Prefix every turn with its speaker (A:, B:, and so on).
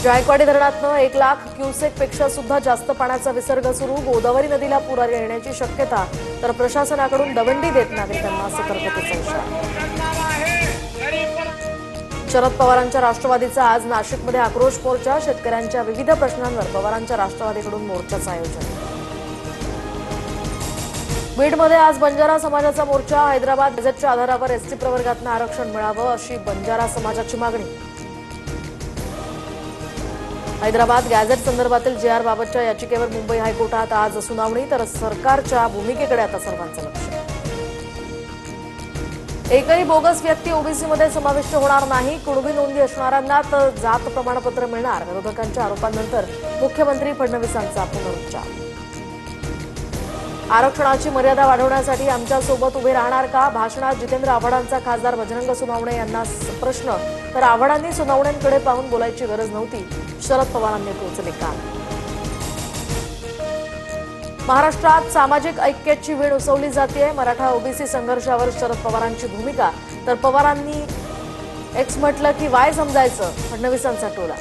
A: Jayakwadi धरणातनं 1 lakh cusec पेक्षा सुद्धा जास्त पाण्याचा विसर्ग सुरू। गोदावरी नदीला पूर येण्याची शक्यता, तर प्रशासनाकडून दवंडी देत नागरिकांना सतर्कतेचा इशारा। शरद पवारांच्या राष्ट्रवादीचा आज नाशिकमध्ये आक्रोश मोर्चा। शेतकऱ्यांच्या विविध प्रश्नांवर पवारांच्या राष्ट्रवादीकडून मोर्चाचं आयोजन। बीडमध्ये आज बंजारा समाजाचा मोर्चा। हैदराबाद गॅझेटच्या आधारावर एसटी प्रवर्गातनं आरक्षण मिळावं अशी बंजारा समाजाची मागणी। हैदराबाद गॅझेट संदर्भातील JR बाबतच्या याचिकेवर मुंबई हायकोर्टात आज सुनावणी, तर सरकारच्या भूमिकेकडे आता सर्वांचं लक्ष। एकही बोगस व्यक्ती ओबीसीमध्ये समाविष्ट होणार नाही। कुणबी नोंदी असणाऱ्यांना तर जात प्रमाणपत्र मिळणार। विरोधकांच्या आरोपांनंतर मुख्यमंत्री फडणवीसांचा पुनरुच्चार। आरक्षणाची मर्यादा वाढवण्यासाठी आमच्यासोबत उभे राहणार का? भाषणात जितेंद्र आव्हाडांचा खासदार बजरंग सोनवणे यांना प्रश्न, तर आव्हाडांनी सोनवणेंकडे पाहून बोलायची गरज नव्हती, शरद पवारांनी टोचले कान। महाराष्ट्रात सामाजिक ऐक्याची वीण उसवली जाते। मराठा ओबीसी संघर्षावर शरद पवारांची भूमिका, तर पवारांनी एक्स म्हटलं की वाय समजायचं, फडणवीसांचा टोला।